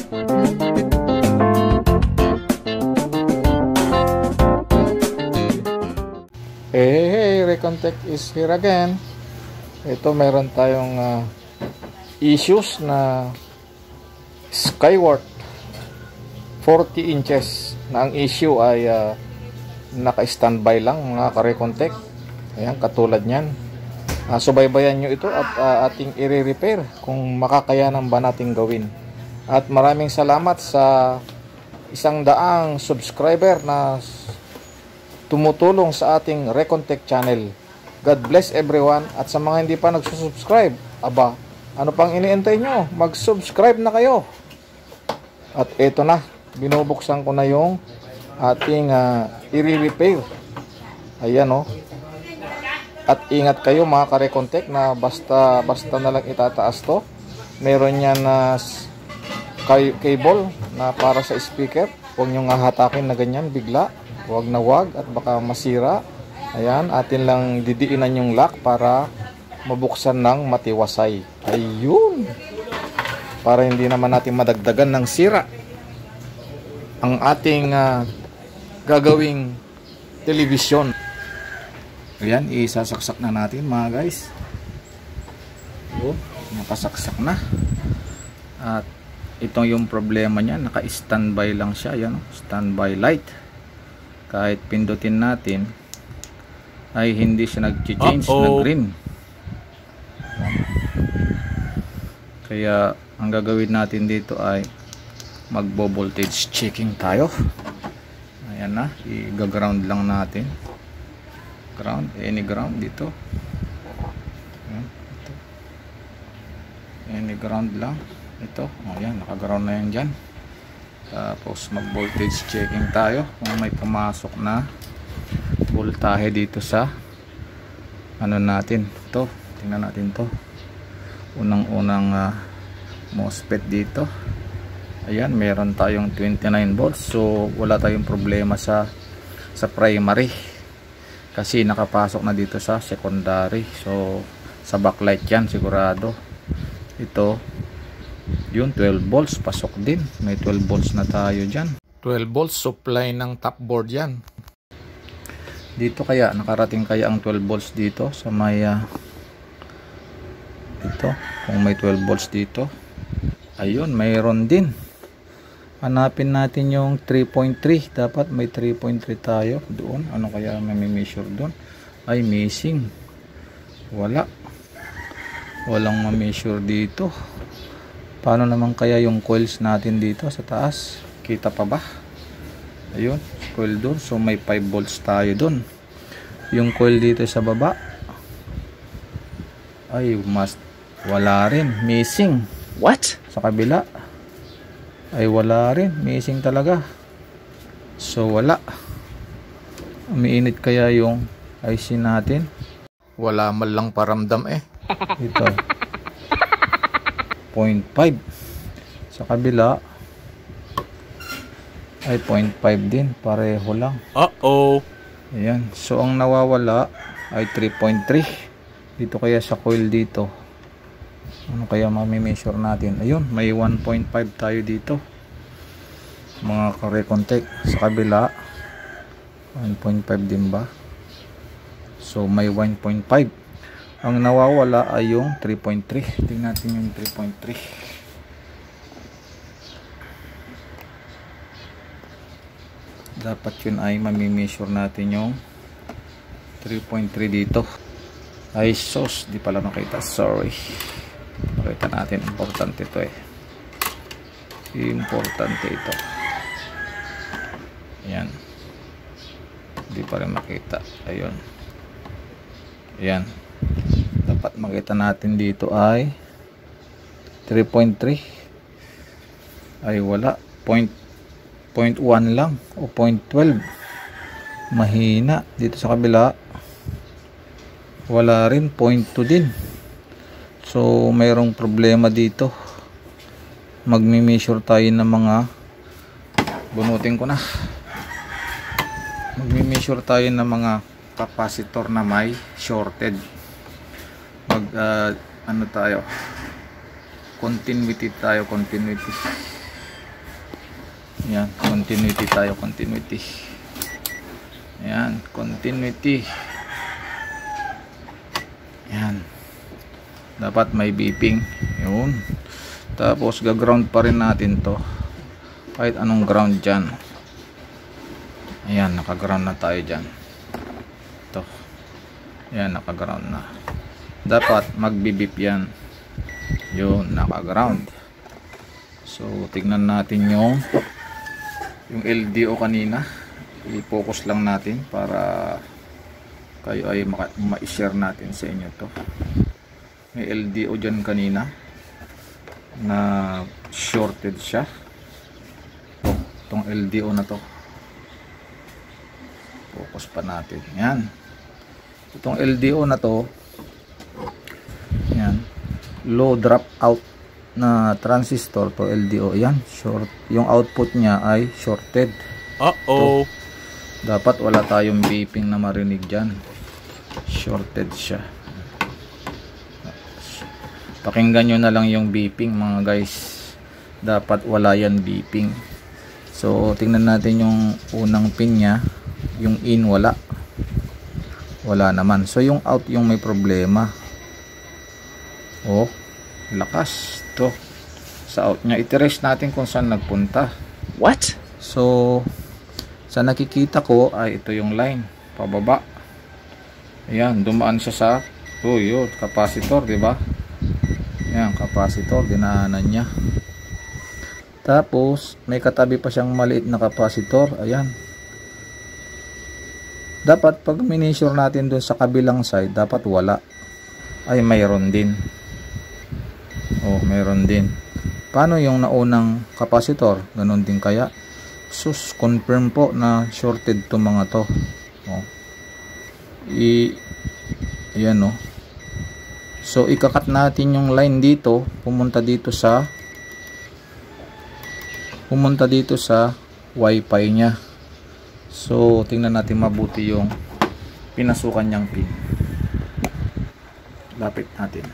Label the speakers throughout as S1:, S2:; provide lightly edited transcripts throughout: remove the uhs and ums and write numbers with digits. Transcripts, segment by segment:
S1: Hey, Recontech is here again. Ito, meron tayong issues na Skyward 40 inches na ang issue ay naka-standby lang mga ka-Recontech. Ayan, katulad nyan. Subaybayan nyo ito at ating i-repair kung makakayanan ba nating gawin. At maraming salamat sa 100 subscriber na tumutulong sa ating Recontech channel. God bless everyone. At sa mga hindi pa nagsusubscribe, aba, ano pang iniintay nyo? Mag-subscribe na kayo. At eto na, binubuksan ko na yung ating i-repair. Ayan o. At ingat kayo mga ka-Recontech na basta na lang itataas to. Meron yan na cable na para sa speaker. Huwag nyo nga hatakin na ganyan bigla. Huwag na huwag at baka masira. Ayan, atin lang didiinan yung lock para mabuksan ng matiwasay. Ayun. Para hindi naman natin madagdagan ng sira ang ating gagawing telebisyon. Ayan, isasaksak na natin mga guys. Ayun, nakasaksak na. At ito yung problema niya, naka-standby lang siya. Ayan, standby light. Kahit pindutin natin ay hindi siya nag-change na green. Kaya ang gagawin natin dito ay magbo-voltage checking tayo. Ayan na, i-ground lang natin. Ground, any ground dito. Ayan, ito. Any ground lang. Ito, ayan, naka-ground na yan dyan. Tapos mag-voltage checking tayo kung may pumasok na voltahe dito sa ano natin. Ito, tingnan natin to. Unang-unang MOSFET dito. Ayan, meron tayong 29 volts. So wala tayong problema sa primary kasi nakapasok na dito sa secondary. So sa backlight yan sigurado. Ito yun, 12 volts pasok din. May 12 volts na tayo dyan. 12 volts supply ng top board yan. Dito kaya nakarating kaya ang 12 volts dito sa may dito, kung may 12 volts dito. Ayun, mayroon din. Hanapin natin yung 3.3. Dapat may 3.3 tayo doon. Ano kaya may measure doon? Ay, missing. Walang ma-measure dito. Paano naman kaya yung coils natin dito sa taas? Kita pa ba? Ayun, coil doon. So may 5 volts tayo doon. Yung coil dito sa baba ay wala rin. Missing. What? Sa kabila ay wala rin. Missing talaga. So wala. Umiinit kaya yung IC natin? Wala man lang paramdam eh. Ito 0.5 sa kabila ay 0.5 din, pareho lang. Ayan, so ang nawawala ay 3.3 dito. Kaya sa coil dito, ano kaya mami-measure natin? Ayun, may 1.5 tayo dito mga ka-Recontech. Sa kabila 1.5 din ba? So may 1.5. Ang nawawala ay yung 3.3. Tingnan natin yung 3.3. Dapat yun ay mami-measure natin yung 3.3 dito. Ay sos, di pala makita. Sorry. Makita natin. Importante ito eh. Importante ito. Ayan. Di pa rin makita. Ayun. Ayan. Dapat makita natin dito ay 3.3 ay wala, 0.1 lang o 0.12. Mahina. Dito sa kabila wala rin, 0.2 din. So mayroong problema dito. Magmi-measure tayo ng mga, bunutin ko na, magmi-measure tayo ng mga capacitor na may shorted. Ano tayo, continuity tayo, continuity. Yan, continuity tayo, continuity. Yan, continuity. Yan. Dapat may beeping. Yun. Tapos gaground pa rin natin to. Kahit anong ground dyan. Ayan, nakaground na tayo dyan. Ito. Ayan, nakaground na. Dapat magbibip yan. Yun, nakaground. So, tignan natin yung LDO kanina. I-focus lang natin para kayo ay ma-share natin sa inyo to. May LDO dyan kanina na shorted siya. Itong LDO na to. Focus pa natin. Yan. Itong LDO na to, yan, low drop out na transistor to LDO. Yan, short. Yung output niya ay shorted.
S2: Uh-oh.
S1: Dapat wala tayong beeping na marinig dyan. Shorted siya. Pakinggan nyo na lang yung beeping mga guys. Dapat wala yan beeping. So tingnan natin yung unang pin nya. Yung in wala. Wala naman. So yung out yung may problema. Oh, lakas to. Sa out nya, iterest natin kung saan nagpunta.
S2: What?
S1: So sa nakikita ko ay ito yung line pababa. Ayan, dumaan siya sa yun, capacitor, di ba? Ayan, capacitor, dinaanan niya. Tapos may katabi pa siyang maliit na capacitor. Ayan. Dapat pag minisure natin dun sa kabilang side, dapat wala. Ay, mayroon din. Oh, mayroon din. Paano yung naunang capacitor? Ganon din kaya? Sus, confirm po na shorted to mga to. Oh. Ayan, oh. So ikakat natin yung line dito, pumunta dito sa wifi nya. So tingnan natin mabuti yung pinasukan niyang pin. Lapit natin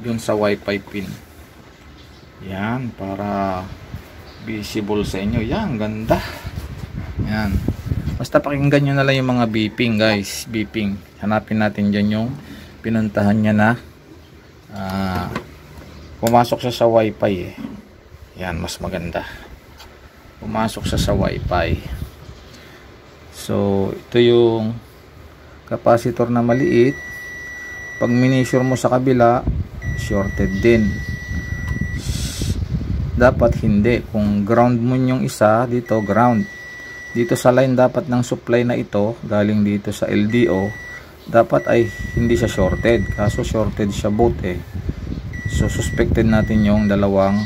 S1: yun sa wifi pin. Yan, para visible sa inyo. Yan, ganda. Yan. Basta pakinggan nyo na lang yung mga beeping guys. Beeping. Hanapin natin dyan yung pinuntahan niya na pumasok siya sa wifi eh. Yan, mas maganda. Pumasok siya sa wifi. So ito yung capacitor na maliit. Pag minisure mo sa kabila, shorted din. Dapat hindi. Kung ground mo yung isa dito, ground dito sa line dapat ng supply na ito galing dito sa LDO, dapat ay hindi siya shorted. Kaso shorted siya both eh. So suspected natin yung dalawang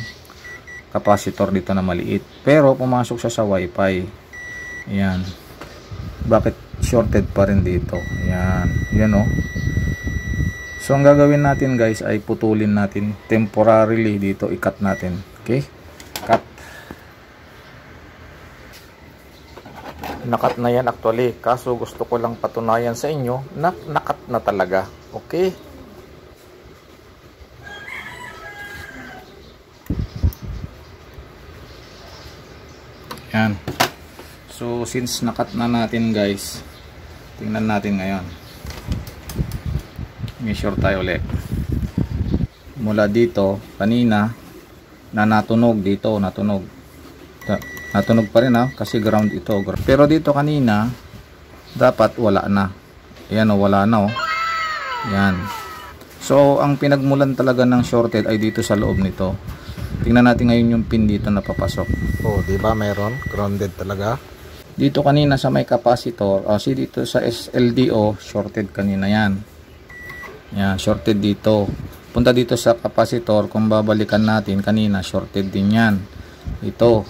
S1: capacitor dito na maliit, pero pumasok siya sa wifi. Ayan. Bakit shorted pa rin dito? Ayan. Yan o. So ang gagawin natin guys ay putulin natin temporarily dito, i-cut natin. Okay? Cut. Nakat na yan actually, kaso gusto ko lang patunayan sa inyo na nakat na talaga. Okay? Yan. So since nakat na natin guys, tingnan natin ngayon. Measure tayo ulit. Mula dito kanina na natunog dito, natunog pa rin kasi ground ito. Pero dito kanina dapat wala na. Ayan o, wala na o. Yan. So ang pinagmulan talaga ng shorted ay dito sa loob nito. Tingnan natin ngayon yung pin dito na papasok. Oh, di ba mayroon grounded talaga? Dito kanina sa may capacitor, dito sa SLDO shorted kanina yan. Yan, shorted dito. Punta dito sa capacitor, kung babalikan natin kanina, shorted din yan. Ito.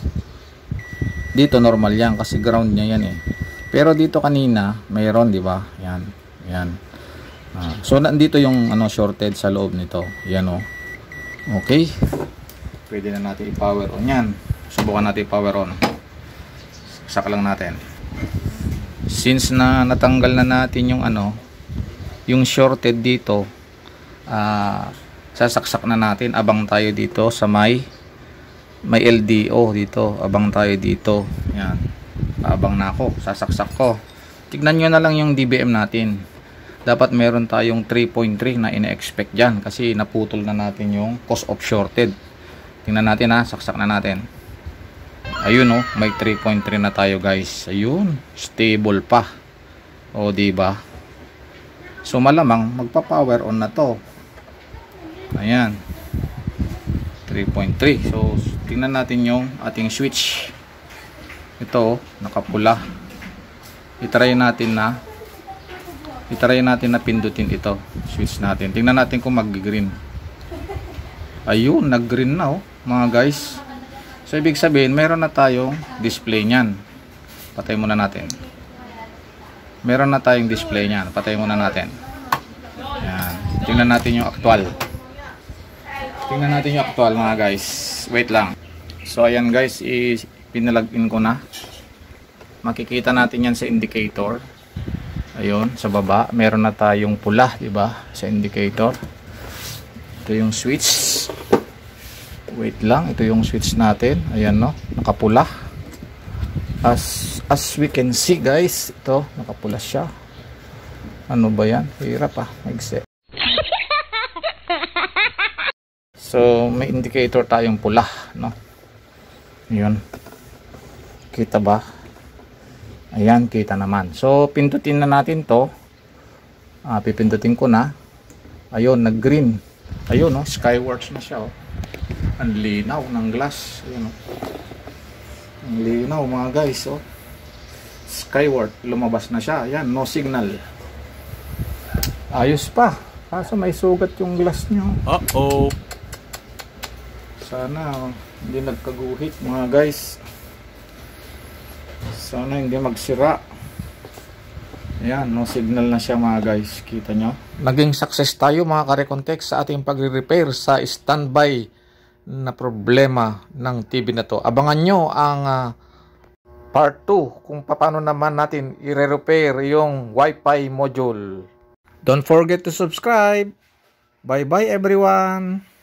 S1: Dito normal yan kasi ground niya yan eh. Pero dito kanina, mayroon, di ba? Yan. Yan. So nandito yung shorted sa loob nito. Yan oh. Okay. Pwede na natin i-power on yan. Subukan natin i-power on. Sak lang natin. Since na natanggal na natin yung yung shorted dito, sasaksak na natin. Abang tayo dito sa may may LDO dito. Abang tayo dito. Yan. Abang na ako. Sasaksak ko. Tignan nyo na lang yung DBM natin. Dapat meron tayong 3.3 na ina-expect dyan. Kasi naputol na natin yung cause of shorted. Tingnan natin ha. Saksak na natin. Ayun oh. May 3.3 na tayo guys. Ayun. Stable pa. O diba? So malamang magpa-power on na to. Ayan. 3.3. So tingnan natin yung ating switch. Ito oh. Nakapula. I-try natin na pindutin ito. Switch natin. Tingnan natin kung mag-green. Ayun, nag-green na oh, mga guys. So ibig sabihin, meron na tayong display niyan. Patay muna natin. Meron na tayong display niyan. Patay muna natin. Ayan. Tingnan natin yung actual. Tingnan natin yung actual mga guys. Wait lang. So ayan guys, pinalagin ko na. Makikita natin yan sa indicator. Ayun, sa baba meron na tayong pula, di ba? Sa indicator. Ito yung switch. Wait lang, ito yung switch natin. Ayan no, nakapula. As we can see guys, ito nakapula siya. Ano ba yan? Hirap ah, maigsi. So may indicator tayong pula, no? Ayun. Kita ba? Ayan, kita naman. So, pindutin na natin to. Pipindutin ko na. Ayun, nag-green. Ayun, no? Skyworks na siya, oh. Ang linaw ng glass. Ayun, oh. Ang linaw, mga guys, oh. Skyward, lumabas na siya. Ayan, no signal. Ayos pa. Kaso may sugat yung glass nyo. Uh-oh. Sana, hindi nagkaguhit, mga guys. Sana hindi magsira. Ayan, no signal na siya mga guys. Kita nyo? Naging success tayo mga ka-Recontex sa ating pagre-repair sa standby na problema ng TV na to. Abangan nyo ang part 2 kung paano naman natin i-repair yung Wi-Fi module. Don't forget to subscribe. Bye bye everyone.